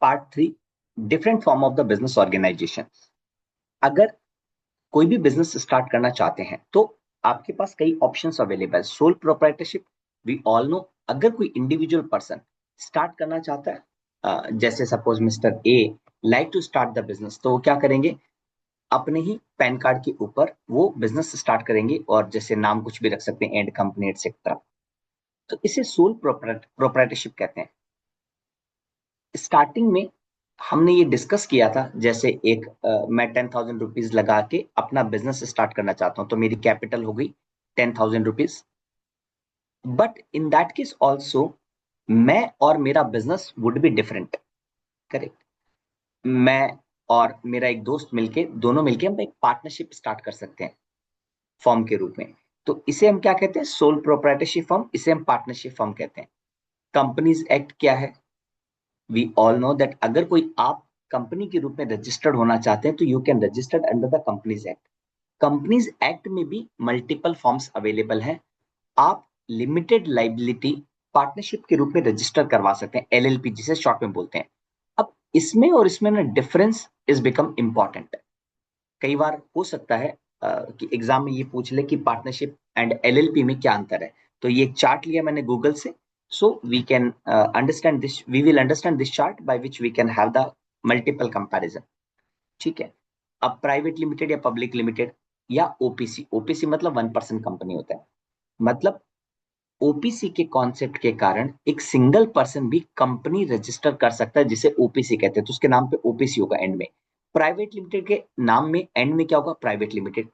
Part 3, different form of the business organisation. अगर कोई भी बिजनेस स्टार्ट करना चाहते हैं तो आपके पास कई ऑप्शंस अवेलेबल है। Sole proprietorship, we all know. अगर कोई इंडिविजुअल पर्सन स्टार्ट करना चाहता है, जैसे suppose mister A like to start the business, तो वो क्या करेंगे, अपने ही पैन कार्ड के ऊपर वो बिजनेस स्टार्ट करेंगे और जैसे नाम कुछ भी रख सकते हैं, एंड कंपनी एटसेट्रा। तो इसे सोल प्रोप्राइटरशिप कहते हैं। स्टार्टिंग में हमने ये डिस्कस किया था, जैसे मैं 10,000 रुपीज लगा के अपना बिजनेस स्टार्ट करना चाहता हूं, तो मेरी कैपिटल हो गई 10,000 rupees. But in that case also मैं और मेरा business would be different. Correct. मैं और मेरा एक दोस्त मिलके, दोनों मिलके हम एक पार्टनरशिप स्टार्ट कर सकते हैं फॉर्म के रूप में। तो इसे हम क्या कहते हैं, सोल प्रोप्राइटरशिप फॉर्म, इसे हम पार्टनरशिप फॉर्म कहते हैं। कंपनीज एक्ट क्या है, वी ऑल नो दैट अगर कोई आप कंपनी के रूप में रजिस्टर्ड होना चाहते हैं तो you can registered under the companies act. Companies act में भी मल्टीपल फॉर्म्स अवेलेबल हैं। आप लिमिटेड लाइबिलिटी पार्टनरशिप के रूप में रजिस्टर करवा सकते हैं, एलएलपी जिसे शॉर्ट में बोलते हैं। अब इसमें और इसमें ना डिफरेंस इज बिकम इंपॉर्टेंट। कई बार हो सकता है कि एग्जाम में ये पूछ ले कि पार्टनरशिप एंड एलएलपी में क्या अंतर है। तो ये एक चार्ट लिया मैंने गूगल से, so we can understand this, we will understand this chart by which we can have the multiple comparison. ठीक है। अब प्राइवेट लिमिटेड या पब्लिक लिमिटेड या ओपीसी, ओपीसी मतलब 1% कंपनी होता है। मतलब ओपीसी के कॉन्सेप्ट के कारण एक सिंगल पर्सन भी कंपनी रजिस्टर कर सकता है, जिसे ओपीसी कहते हैं, तो उसके नाम पे ओपीसी होगा एंड में। प्राइवेट लिमिटेड के नाम में एंड में क्या होगा, प्राइवेट लिमिटेड।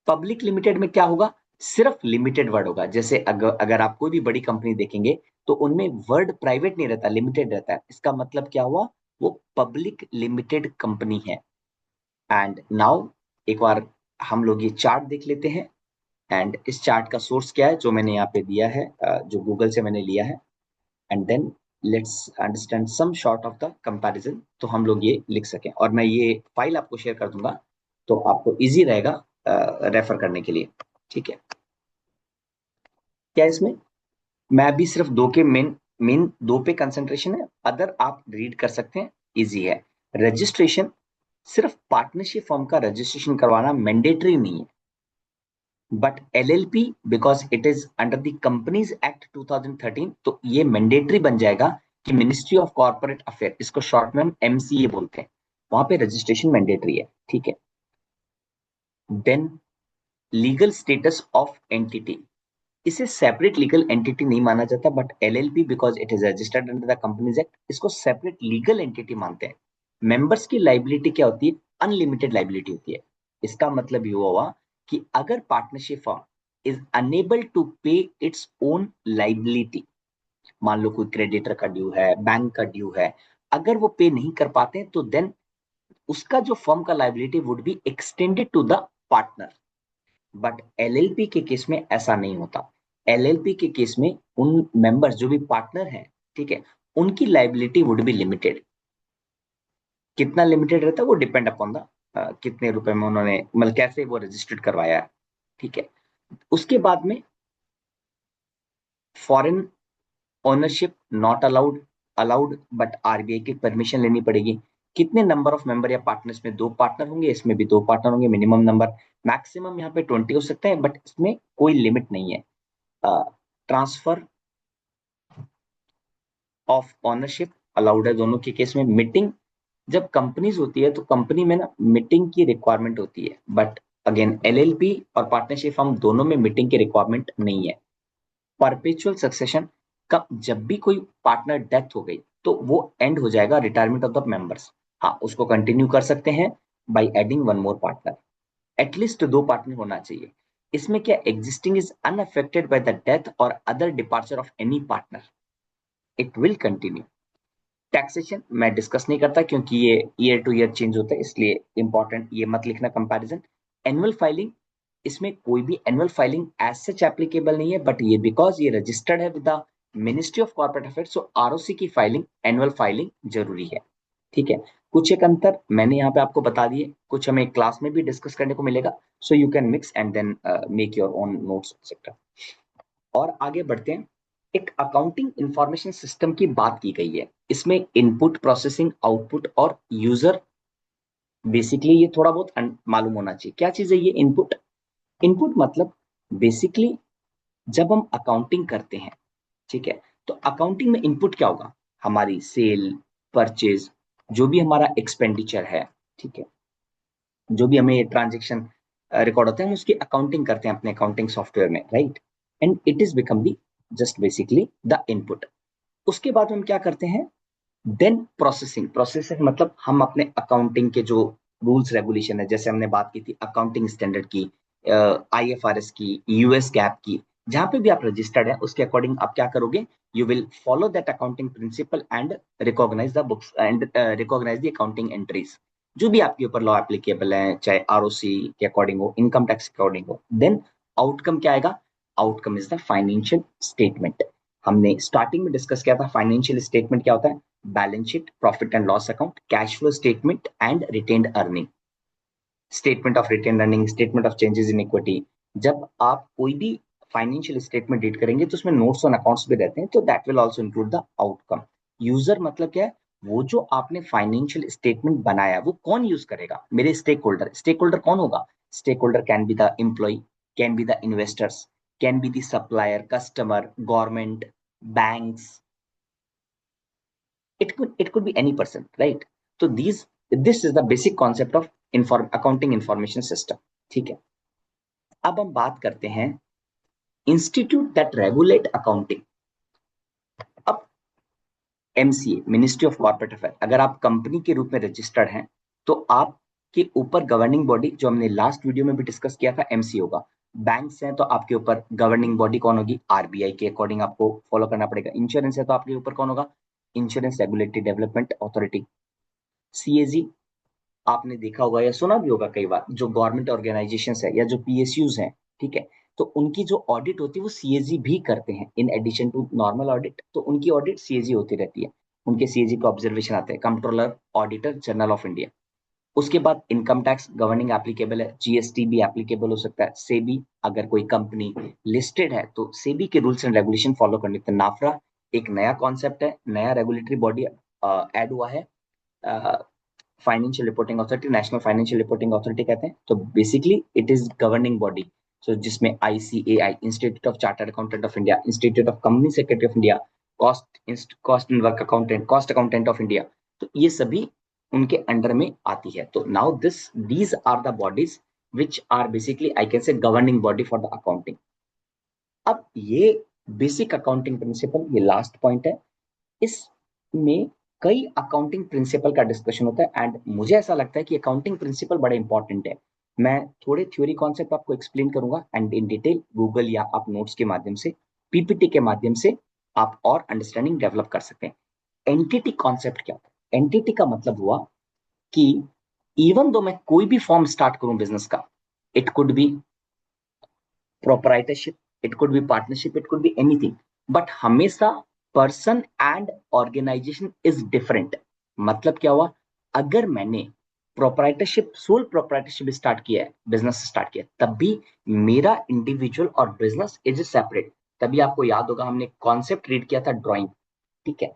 पब्लिक लिमिटेड में क्या होगा, सिर्फ लिमिटेड वर्ड होगा। जैसे अगर आप कोई भी बड़ी कंपनी देखेंगे तो उनमें वर्ड प्राइवेट नहीं रहता, लिमिटेड रहता है। इसका मतलब क्या हुआ, वो पब्लिक लिमिटेड कंपनी है। एंड नाउ एक बार हम लोग ये चार्ट देख लेते हैं। एंड इस चार्ट का सोर्स क्या है, जो मैंने यहाँ पे दिया है, जो गूगल से मैंने लिया है। And then let's understand some sort of the comparison, तो हम लोग ये लिख सकें। और मैं ये फाइल आपको शेयर कर दूंगा, तो आपको इजी रहेगा रेफर करने के लिए। ठीक है। क्या इसमें, मैं अभी सिर्फ दो के मेन मेन दो पे कंसंट्रेशन है, अदर आप रीड कर सकते हैं, इजी है। रजिस्ट्रेशन, सिर्फ पार्टनरशिप फॉर्म का रजिस्ट्रेशन करवाना मैंडेटरी नहीं है, but LLP because it is under the companies act 2013, तो ये मैंडेटरी बन जाएगा कि मिनिस्ट्री ऑफ कॉर्पोरेट अफेयर, इसको शॉर्ट में हम एमसीए बोलते हैं, वहां पे रजिस्ट्रेशन मैंडेटरी है। ठीक है। Then legal status of entity, इसे सेपरेट लीगल एंटिटी नहीं माना जाता, but LLP because it is registered under the companies act, इसको सेपरेट लीगल एंटिटी मानते हैं। मेंबर्स की लाइबिलिटी क्या होती है, अनलिमिटेड लाइबिलिटी होती है। इसका मतलब ये हुआ कि अगर partnership firm is unable to pay its own liability, मान लो कोई क्रेडिटर का ड्यू है, बैंक का ड्यू है, अगर वो पे नहीं कर पाते तो देन उसका जो फर्म का liability would be extended to the partner. But LLP के केस में ऐसा नहीं होता। एलएलपी के केस में उन मेंबर्स जो भी पार्टनर हैं, ठीक है, उनकी लाइबिलिटी वुड बी लिमिटेड। कितना लिमिटेड रहता है वो डिपेंड अपॉन द कितने रुपए में उन्होंने, मतलब कैसे वो रजिस्टर्ड करवाया है। ठीक है। उसके बाद में foreign ownership not allowed, allowed but RBI की परमिशन लेनी पड़ेगी। कितने नंबर ऑफ मेंबर या पार्टनर्स में, दो पार्टनर होंगे, इसमें भी दो पार्टनर होंगे, मिनिमम नंबर, मैक्सिमम यहाँ पे 20 हो सकते हैं, बट इसमें कोई लिमिट नहीं है। ट्रांसफर ऑफ ऑनरशिप अलाउड है दोनों के केस में। मीटिंग, जब कंपनीज होती है तो कंपनी में ना मीटिंग की रिक्वायरमेंट होती है, बट अगेन एलएलपी और पार्टनरशिप फर्म दोनों में मीटिंग की रिक्वायरमेंट नहीं है। परपेचुअल सक्सेशन, का जब भी कोई पार्टनर डेथ हो गई तो वो एंड हो जाएगा रिटायरमेंट ऑफ द मेंबर्स। हाँ, उसको कंटिन्यू कर सकते हैं by adding one more partner. At least दो पार्टनर होना चाहिए। इसमें क्या, existing is unaffected by the death और other departure of any partner, it will continue. Taxation मैं डिस्कस नहीं करता क्योंकि ये ईयर टू ईयर चेंज होता है, इसलिए इंपॉर्टेंट ये मत लिखना कंपैरिजन। एनुअल फाइलिंग, इसमें कोई भी annual filing as such applicable नहीं है, बट ये बिकॉज ये रजिस्टर्ड है with the ministry of corporate affairs, so ROC की फाइलिंग, एनुअल फाइलिंग जरूरी है। ठीक है। कुछ एक अंतर मैंने यहाँ पे आपको बता दिए, कुछ हमें क्लास में भी डिस्कस करने को मिलेगा, so you can mix and then make your own notes etcetera. और आगे बढ़ते हैं। एक अकाउंटिंग इंफॉर्मेशन सिस्टम की बात की गई है। इसमें इनपुट, प्रोसेसिंग, आउटपुट और यूजर, बेसिकली ये थोड़ा बहुत मालूम होना चाहिए क्या चीज है ये इनपुट। इनपुट मतलब बेसिकली जब हम अकाउंटिंग करते हैं, ठीक है, तो अकाउंटिंग में इनपुट क्या होगा? हमारी सेल, परचेज, जो भी हमारा एक्सपेंडिचर है, ठीक है, जो भी हमें ट्रांजेक्शन रिकॉर्ड होते हैं हम उसकी अकाउंटिंग करते हैं अपने अकाउंटिंग सॉफ्टवेयर में, right. And it is become the just basically the input. उसके बाद हम क्या करते हैं? Then processing. प्रोसेसिंग मतलब हम अपने अकाउंटिंग के जो रूल्स रेगुलेशन है, जैसे हमने बात की थी अकाउंटिंग स्टैंडर्ड की, आईएफआरएस की, यूएस गैप की, जहां पे भी आप रजिस्टर्ड है उसके अकॉर्डिंग आप क्या करोगे? You will follow that accounting principle and recognise the books and recognise the accounting entries, जो भी आपके ऊपर लॉ एप्लीकेबल है, चाहे आरओसी के अकॉर्डिंग हो, इनकम टैक्स के अकॉर्डिंग हो। देन आउटकम क्या आएगा? Outcome is the financial statement. हमने स्टार्टिंग में डिस्कस किया था फाइनेंशियल स्टेटमेंट क्या होता है। Balance sheet, profit and loss account, cash flow statement and retained earning, statement of retained earning, statement of changes in equity. जब आप कोई भी फाइनेंशियल स्टेटमेंट रीड करेंगे तो उसमें नोट्स ऑन अकाउंट्स भी रहते हैं, तो that will also include the outcome. User मतलब क्या है? वो जो आपने फाइनेंशियल स्टेटमेंट बनाया वो कौन यूज करेगा? मेरे स्टेक होल्डर। स्टेक होल्डर कौन होगा? Stakeholder can be the employee, can be the investors, can be the supplier, customer, government, banks, it could be any person, right? So this is the basic concept of accounting information system, ठीक है। अब हम बात करते हैं institute that regulate accounting. अब MCA, ministry of corporate affair, अगर आप कंपनी के रूप में रजिस्टर्ड हैं तो आपके ऊपर गवर्निंग बॉडी, जो हमने लास्ट वीडियो में भी डिस्कस किया था, एमसी होगा। बैंक्स हैं तो आपके ऊपर गवर्निंग बॉडी कौन होगी? आरबीआई के अकॉर्डिंग आपको फॉलो करना पड़ेगा। इंश्योरेंस है तो आपके ऊपर कौन होगा? Insurance regulatory development authority, CAG. आपने देखा होगा या सुना भी होगा कई बार, जो गवर्नमेंट ऑर्गेनाइजेशंस है या जो पीएसयूज हैं, ठीक है, तो उनकी जो ऑडिट होती है वो सीएजी भी करते हैं। In addition to normal audit, तो उनकी ऑडिट सीएजी होती रहती है। उनके सीएजी का ऑब्जर्वेशन आते हैं, controller auditor general of India. उसके बाद इनकम टैक्स गवर्निंग एप्लीकेबल है, जीएसटी भी एप्लीकेबल हो सकता है, सेबी, अगर कोई कंपनी लिस्टेड है तो सेबी के रूल्स एंड रेगुलेशन फॉलो करने होते हैं। नाफरा एक नया कॉन्सेप्ट है, नया रेगुलेटरी बॉडी ऐड हुआ है, financial reporting authority, national financial reporting authority कहते हैं। तो basically it is governing body, so जिसमें ICAI, institute of chartered accountant of India, institute of company secretary of India, cost and work accountant, cost accountant of India, तो ये सभी उनके under में आती है। तो now these are the bodies which are basically I can say governing body for the accounting. अब ये बेसिक अकाउंटिंग प्रिंसिपल, ये लास्ट पॉइंट है, इसमें कई अकाउंटिंग प्रिंसिपल का डिस्कशन होता है एंड मुझे ऐसा लगता है कि अकाउंटिंग प्रिंसिपल बड़े इंपॉर्टेंट है। मैं थोड़े थ्योरी कॉन्सेप्ट आपको एक्सप्लेन करूंगा एंड इन डिटेल गूगल या आप नोट्स के माध्यम से, पीपीटी के माध्यम से आप और अंडरस्टैंडिंग डेवलप कर सकते हैं। एंटिटी कॉन्सेप्ट क्या होता है? एंटिटी का मतलब हुआ कि इवन दो मैं कोई भी फॉर्म स्टार्ट करूं बिजनेस का, it could B proprietorship, it could be partnership, it could be anything, but हमेशा person and organisation is different. मतलब क्या हुआ? अगर मैंने प्रोप्राइटरशिप, सोल प्रोप्राइटरशिप स्टार्ट किया है, बिजनेस स्टार्ट किया, तब भी मेरा इंडिविजुअल और बिजनेस इज सेपरेट। तभी आपको याद होगा हमने कॉन्सेप्ट रीड किया था ड्राइंग, ठीक है,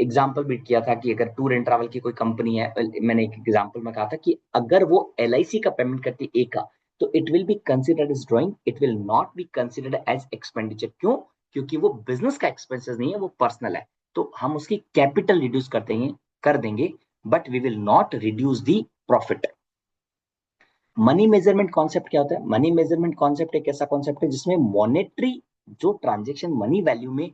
एग्जाम्पल भी किया था कि अगर टूर एंड ट्रैवल की कोई कंपनी है, मैंने एक एग्जाम्पल में कहा था कि अगर वो एलआईसी का पेमेंट करती है ए का, तो it will be considered as drawing, it will not be considered as expenditure. क्यों? क्योंकि वो बिजनेस का एक्सपेंसेस नहीं है, वो पर्सनल है। तो हम उसकी कैपिटल रिड्यूस कर देंगे, but we will not reduce the profit. Money measurement concept क्या होता है? मनी मेजरमेंट कॉन्सेप्ट एक ऐसा कॉन्सेप्ट है जिसमें मॉनेटरी जो ट्रांजेक्शन मनी वैल्यू में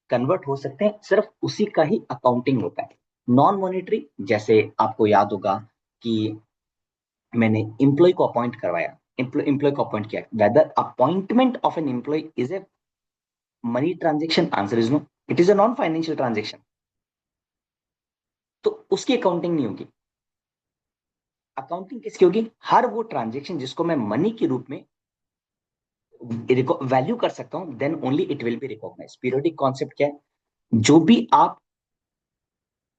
कन्वर्ट हो सकते हैं, सिर्फ उसी का ही अकाउंटिंग होता है। नॉन मॉनेटरी, जैसे आपको याद होगा कि मैंने एम्प्लॉय को अपॉइंट करवाया, एम्प्लॉय को अपॉइंट किया, whether appointment of an employee is a money transaction? Answer is no, it is a non financial transaction, तो उसकी अकाउंटिंग नहीं होगी। अकाउंटिंग किसकी होगी? हर वो ट्रांजेक्शन जिसको मैं मनी के रूप में वैल्यू कर सकता हूं, then only it will be recognise. Periodic concept क्या है? जो भी आप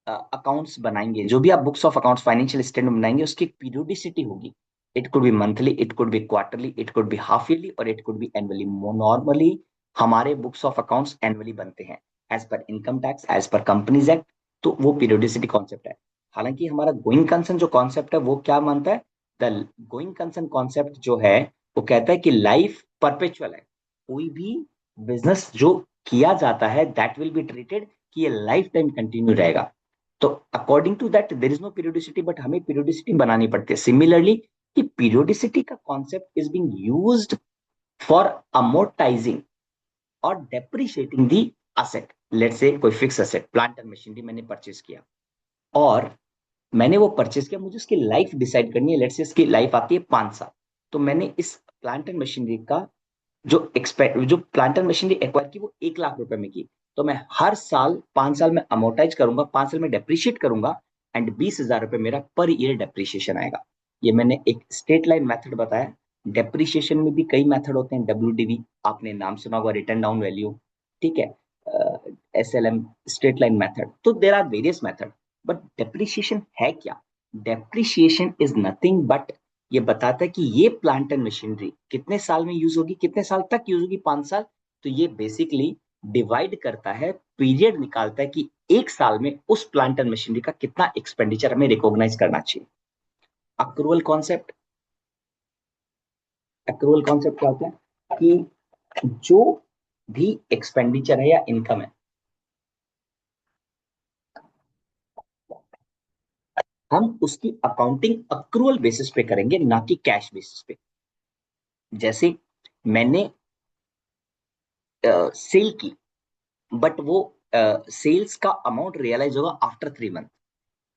अकाउंट्स बनाएंगे, जो भी आप books of accounts, financial statement बनाएंगे, उसकी पीरियोडिसिटी होगी। It could be monthly, it could be quarterly, it could be half yearly और it could be annually. Normally हमारे बुक्स ऑफ अकाउंट्स एनुअली बनते हैं as per income tax, as per companies act, तो वो periodicity concept है। हालांकि हमारा going concern जो कॉन्सेप्ट है वो क्या मानता है, द गोइंग कंसर्न कॉन्सेप्ट जो है वो कहता है कि लाइफ परपेचुअल है। कोई भी बिजनेस जो किया जाता है दैट विल बी ट्रीटेड कि ये लाइफ टाइम कंटिन्यू रहेगा। तो according to that there is no periodicity, but हमें पीरियोडिसिटी बनानी पड़ती है। सिमिलरली कि पीरियोडिसिटी का concept is being used for amortising और depreciating the asset. Let's say कोई fix asset plant and machinery मैंने परचेज किया, और मैंने वो परचेज किया, मुझे उसकी लाइफ डिसाइड करनी है। लेट्स से इसकी लाइफ आती है 5 साल। तो मैंने इस प्लांट एंड मशीनरी का जो प्लांट एंड मशीनरी एक्वायर की वो 1 लाख रुपए में की, तो मैं हर साल 5 साल में अमोर्टाइज करूंगा, 5 साल में डेप्रिशिएट करूंगा, एंड 20,000 रुपए मेरा पर ईयर डेप्रिशिएशन आएगा। ये मैंने एक स्ट्रेट लाइन मेथड बताया। डेप्रिशिएशन में भी कई मेथड होते हैं, WDV आपने नाम सुना होगा, रिटर्न डाउन वैल्यू, ठीक है, SLM, स्ट्रेट लाइन मेथड। तो there are various method, but depreciation है क्या? डेप्रिशिएशन इज नथिंग बट ये बताता है कि ये प्लांट एंड मशीनरी कितने साल में यूज होगी, कितने साल तक यूज होगी, 5 साल। तो ये बेसिकली डिवाइड करता है, पीरियड निकालता है कि 1 साल में उस प्लांट एंड मशीनरी का कितना एक्सपेंडिचर हमें रिकॉग्नाइज करना चाहिए। अक्रूवल कॉन्सेप्ट, अक्रूवल कॉन्सेप्ट क्या होता है कि जो भी एक्सपेंडिचर है या इनकम है, हम उसकी अकाउंटिंग अक्रूवल बेसिस पे करेंगे, ना कि कैश बेसिस पे। जैसे मैंने सेल की, बट वो सेल्स का अमाउंट रियलाइज होगा आफ्टर 3 मंथ,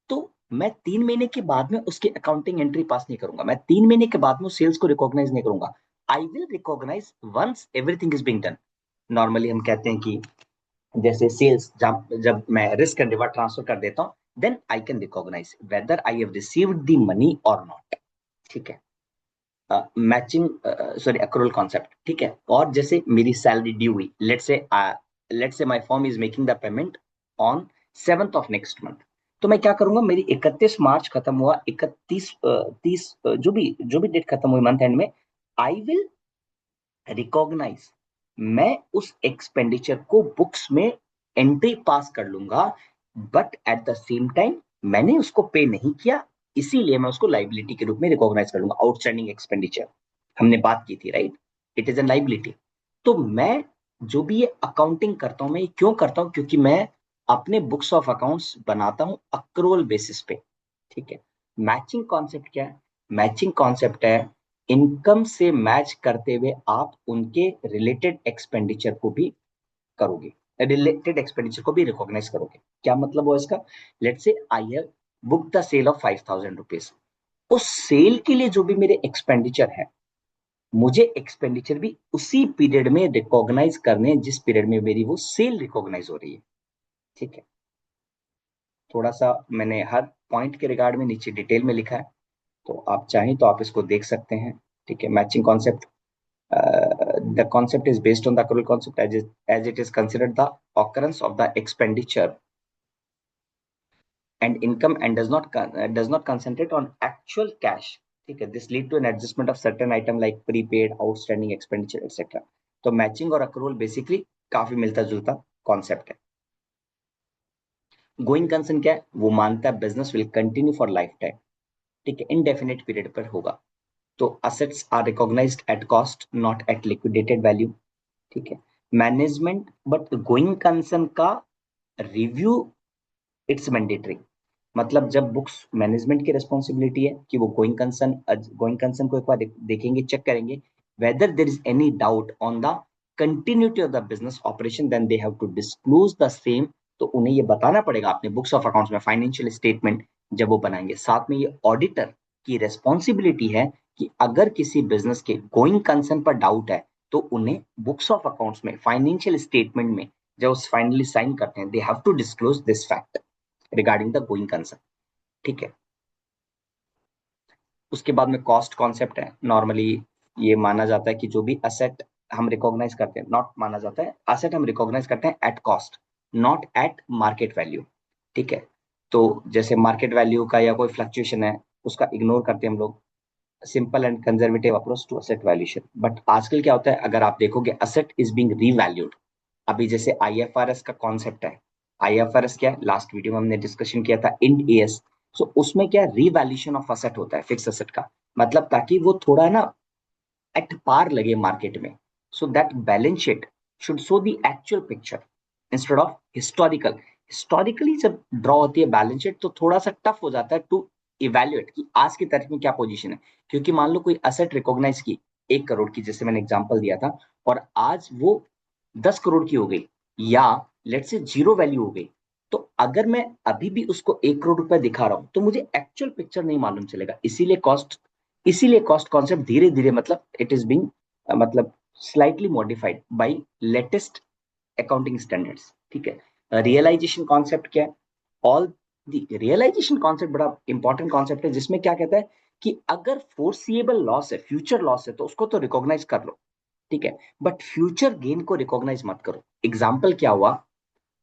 तो मैं 3 महीने के बाद में उसकी अकाउंटिंग एंट्री पास नहीं करूंगा, मैं 3 महीने के बाद में सेल्स को रिकॉग्नाइज नहीं करूंगा। I will recognise once everything is being done. Normally हम कहते हैं कि जैसे सेल्स जब जब मैं रिस्क एंड रिवार्ड ट्रांसफर कर देता हूं, then I can recognise whether I have received the money और नॉट। ठीक है, मैचिंग, सॉरी, अक्रूवल कॉन्सेप्ट, ठीक है। और जैसे मेरी सैलरी ड्यू हुई, let's say my firm is making the payment on 7th of next month, तो मैं क्या करूंगा, मेरी 31 मार्च खत्म हुआ, 31 30 जो भी डेट खत्म हुई मंथ एंड में, आई विल रिकॉग्नाइज, मैं उस एक्सपेंडिचर को बुक्स में एंट्री पास कर लूंगा, but at the same time मैंने उसको पे नहीं किया, इसीलिए मैं उसको लाइबिलिटी के रूप में रिकॉग्नाइज कर लूंगा। आउटस्टैंडिंग एक्सपेंडिचर हमने बात की थी, right, it is an liability. तो मैं जो भी ये अकाउंटिंग करता हूं, मैं ये क्यों करता हूं, क्योंकि मैं अपने बुक्स ऑफ अकाउंट्स बनाता हूं अक्रूवल बेसिस पे। ठीक है, मैचिंग कॉन्सेप्ट क्या है? मैचिंग कॉन्सेप्ट है इनकम से मैच करते हुए आप उनके रिलेटेड एक्सपेंडिचर को भी करोगे, रिलेटेड एक्सपेंडिचर को भी रिकॉग्नाइज करोगे। क्या मतलब हुआ इसका? Let's say I have book the sale of 5,000 rupees, उस सेल के लिए जो भी मेरे एक्सपेंडिचर है, मुझे एक्सपेंडिचर भी उसी पीरियड में रिकॉग्नाइज करने जिस पीरियड में मेरी वो सेल रिकॉग्नाइज हो रही है। ठीक है, थोड़ा सा मैंने हर पॉइंट के रिगार्ड में नीचे डिटेल में लिखा है, तो आप चाहें तो आप इसको देख सकते हैं। ठीक है, matching concept, the concept is based on the accrual concept, as it is considered the occurrence of the expenditure and income and does not concentrate on actual cash. ठीक है, this lead to an adjustment of certain item like prepaid, outstanding expenditure, etc. तो matching और accrual basically काफी मिलता जुलता concept है। Going concern क्या है? वो मानता है business will continue for lifetime, ठीक है, इनडेफिनेट पीरियड पर होगा। तो assets are recognised at cost, not at liquidated value. ठीक है, मैनेजमेंट, बट गोइंग कंसर्न का रिव्यू इट्स मैंडेटरी। मतलब जब बुक्स मैनेजमेंट की रिस्पॉन्सिबिलिटी है कि वो गोइंग कंसर्न को एक बार देखेंगे, चेक करेंगे, whether there is any doubt on the continuity of the business operation, then they have to disclose the same. तो उन्हें ये बताना पड़ेगा अपने बुक्स ऑफ अकाउंट्स में, फाइनेंशियल स्टेटमेंट जब वो बनाएंगे। साथ में ये ऑडिटर की रिस्पॉन्सिबिलिटी है कि अगर किसी बिजनेस के गोइंग कंसर्न पर डाउट है, तो उन्हें बुक्स ऑफ अकाउंट्स में, फाइनेंशियल स्टेटमेंट में जब फाइनली साइन करते हैं, they have to disclose this fact regarding the going concern. ठीक है, उसके बाद में कॉस्ट कॉन्सेप्ट है। नॉर्मली ये माना जाता है कि जो भी असेट हम रिकॉग्नाइज करते हैं, नॉट माना जाता है, असेट हम रिकॉग्नाइज करते हैं eight cost, not eight market value. ठीक है, तो जैसे मार्केट वैल्यू का या कोई फ्लक्चुएशन है, उसका इग्नोर करते हैं हम लोग, simple and conservative approach to asset valuation. But आजकल क्या होता है, अगर आप देखोगे असेट इज बीइंग रीवैल्यूड। अभी जैसे आईएफआरएस का कॉन्सेप्ट है, आईएफआरएस क्या है, लास्ट वीडियो में हमने डिस्कशन किया था, इंड एएस। सो उसमें क्या रीवैल्यूएशन ऑफ असेट होता है, फिक्स असेट का, मतलब ताकि वो थोड़ा ना एट पार लगे मार्केट में। So that balance sheet should show the actual picture instead of historical. Historically जब ड्रॉ होती है बैलेंस शीट तो थोड़ा सा टफ हो जाता है टू इवेल्युएट कि आज की तारीख में क्या पोजीशन है। क्योंकि मान लो कोई असेट रिकॉग्नाइज की 1 करोड़ की, जैसे मैंने एग्जांपल दिया था, और आज वो 10 करोड़ की हो गई, या लेट से जीरो वैल्यू हो गई, तो अगर मैं अभी भी उसको 1 करोड़ रुपए दिखा रहा हूं तो मुझे एक्चुअल पिक्चर नहीं मालूम चलेगा। इसीलिए कॉस्ट कॉन्सेप्ट धीरे धीरे, मतलब इट इज बीइंग मतलब slightly modified by latest accounting standards. ठीक है। रियलाइजेशन कॉन्सेप्ट क्या है? ऑल द रियलाइजेशन कॉन्सेप्ट बड़ा इंपॉर्टेंट कॉन्सेप्ट है, जिसमें क्या कहता है कि अगर फोर्सिएबल लॉस है, फ्यूचर लॉस है, तो उसको तो रिकॉग्नाइज कर लो, ठीक है, बट फ्यूचर गेन को रिकॉग्नाइज मत करो। एग्जाम्पल क्या हुआ,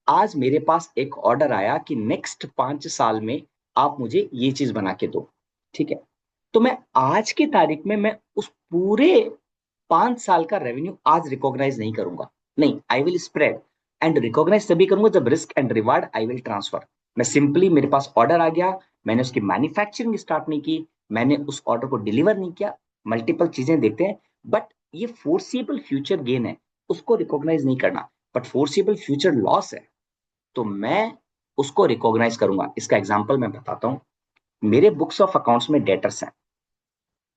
आज मेरे पास एक ऑर्डर आया कि नेक्स्ट 5 साल में आप मुझे ये चीज बना के दो, ठीक है, तो मैं आज की तारीख में मैं उस पूरे 5 साल का रेवेन्यू आज रिकॉग्नाइज नहीं करूंगा। नहीं, I will spread and recognise तभी करूंगा जब risk and reward I will transfer. मैं सिंपली, मेरे पास ऑर्डर आ गया, मैंने उसकी मैन्युफैक्चरिंग स्टार्ट नहीं की, मैंने उस ऑर्डर को डिलीवर नहीं किया, मल्टीपल चीजें देखते हैं, बट ये फोर्सिबल फ्यूचर गेन है, उसको रिकॉग्नाइज नहीं करना। बट फोर्सिबल फ्यूचर लॉस है तो मैं उसको रिकॉग्नाइज करूंगा। इसका एग्जाम्पल मैं बताता हूं। मेरे बुक्स ऑफ अकाउंट्स में डेटर्स हैं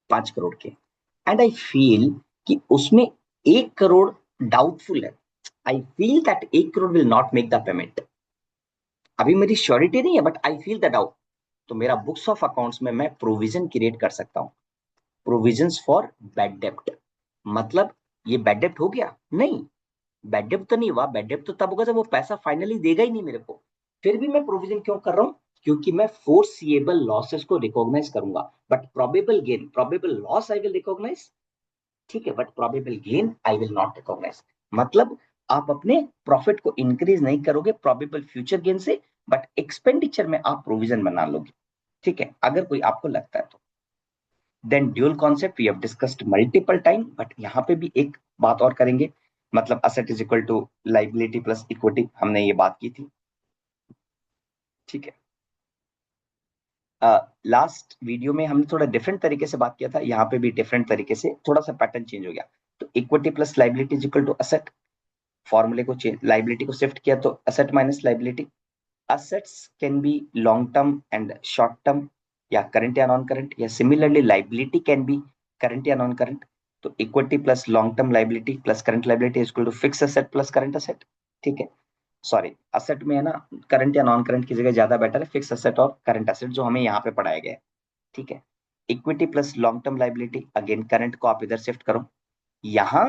5 करोड़ के, एंड आई फील कि उसमें 1 करोड़ डाउटफुल है। I feel that 1 crore will not make the payment. अभी मेरी श्योरिटी नहीं है, but I feel the doubt. तो मेरा बुक्स ऑफ अकाउंट्स में मैं प्रोविजन क्रिएट कर सकता हूँ, प्रोविजंस फॉर बैड डेप्ट। मतलब ये बैड डेप्ट हो गया? नहीं, बैड डेप्ट तो नहीं हुआ। बैड डेप्ट तो तब होगा जब वो पैसा फाइनली देगा ही नहीं मेरे को। फिर भी मैं प्रोविजन क्यों कर रहा हूँ? क्योंकि मैं फोर्सिएबल लॉसेस को रिकॉग्नाइज करूंगा, but probable gain, probable loss I will recognise, ठीक है, but probable gain I will not recognise. मतलब आप अपने प्रॉफिट को इंक्रीज नहीं करोगे प्रोबेबल फ्यूचर गेन से, बट एक्सपेंडिचर में आप प्रोविजन बना लोगे, ठीक है, अगर कोई आपको लगता है तो। Then dual concept we have discussed multiple time, but यहाँ पे भी एक बात और करेंगे, मतलब asset is equal to liability plus equity, हमने ये बात की थी, ठीक है। लास्ट वीडियो में हमने थोड़ा डिफरेंट तरीके से बात किया था, यहाँ पे भी डिफरेंट तरीके से थोड़ा सा पैटर्न चेंज हो गया। तो equity plus liability is equal to asset, फॉर्मूले को चेंज, लाइबिलिटी को शिफ्ट किया तो asset minus liability. Assets can be long term and short term, या करंट या नॉन करंट, या similarly liability can be current या नॉन करंट। तो equity plus long term liability plus current liability is equal to fix asset plus current asset, ठीक है। Sorry, asset में है ना, करंट या नॉन करंट की जगह ज्यादा बेटर है फिक्स असेट और करंट असेट, जो हमें यहाँ पे पढ़ाया गया है, ठीक है। Equity plus long term liability, again current को आप इधर शिफ्ट करो। यहाँ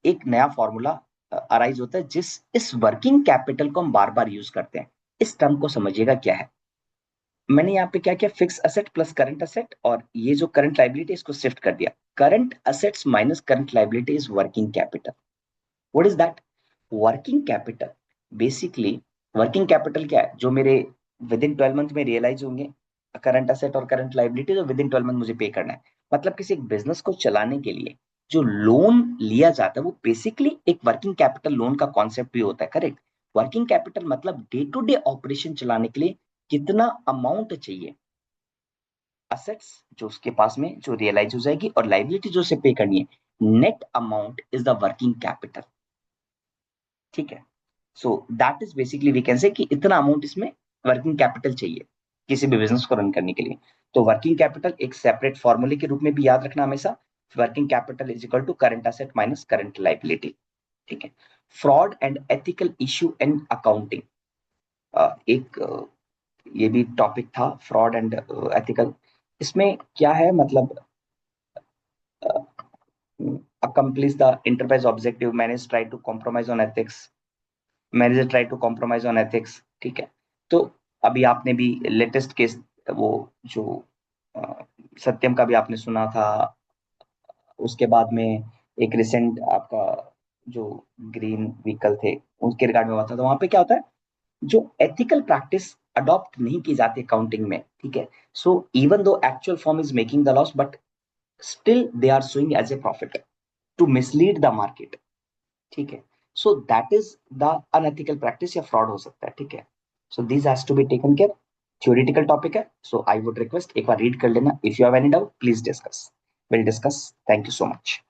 एक नया फॉर्मूला अराइज होता है, इस वर्किंग कैपिटल को हम बार बार यूज करते हैं। इस टर्म को समझिएगा क्या है। मैंने यहाँ पे क्या किया, fix asset plus current asset, और ये जो करंट लाइबिलिटी इसको शिफ्ट कर दिया। Current assets minus current liability is working capital. What is that? Working capital, basically working capital क्या है, जो मेरे विद इन 12 मंथ में रियलाइज होंगे, करंट असेट और करंट लाइबिलिटी, जो विद इन 12 मंथ मुझे पे करना है। मतलब किसी एक बिजनेस को चलाने के लिए जो लोन लिया जाता है वो बेसिकली एक वर्किंग कैपिटल लोन का कॉन्सेप्ट भी होता है, करेक्ट। वर्किंग कैपिटल मतलब डे टू डे ऑपरेशन चलाने के लिए कितना अमाउंट चाहिए, असेट्स जो उसके पास में जो रियलाइज हो जाएगी, और लाइबिलिटी जो उसे पे करनी है, net amount is the working capital, ठीक है। So that is basically we can say कि इतना अमाउंट इसमें वर्किंग कैपिटल चाहिए किसी भी बिजनेस को रन करने के लिए। तो वर्किंग कैपिटल एक सेपरेट फॉर्मूले के रूप में भी याद रखना हमेशा, working capital is equal to current asset minus current liability, ठीक है। Fraud and ethical issue in accounting, एक ये भी टॉपिक था, फ्रॉड एंड एथिकल। इसमें क्या है, मतलब accomplish the enterprise objective, manage try to compromise on ethics, manager try to compromise on ethics, ठीक है। तो अभी आपने भी लेटेस्ट केस, वो जो अ, सत्यम का भी आपने सुना था, उसके बाद में एक रिसेंट आपका जो ग्रीन व्हीकल थे उनके रिगार्ड में हुआ था। तो वहां पे क्या होता है, जो एथिकल प्रैक्टिस अडॉप्ट नहीं की जाती अकाउंटिंग में, ठीक है। So even though actual form is making the loss, but still they are showing as a profit to mislead the market. ठीक है, so that is the unethical practice या fraud हो सकता है. ठीक है, so these has to be taken care. Theoretical topic है, so I would request एक बार read कर लेना. If you have any doubt, please discuss. We'll discuss. Thank you so much.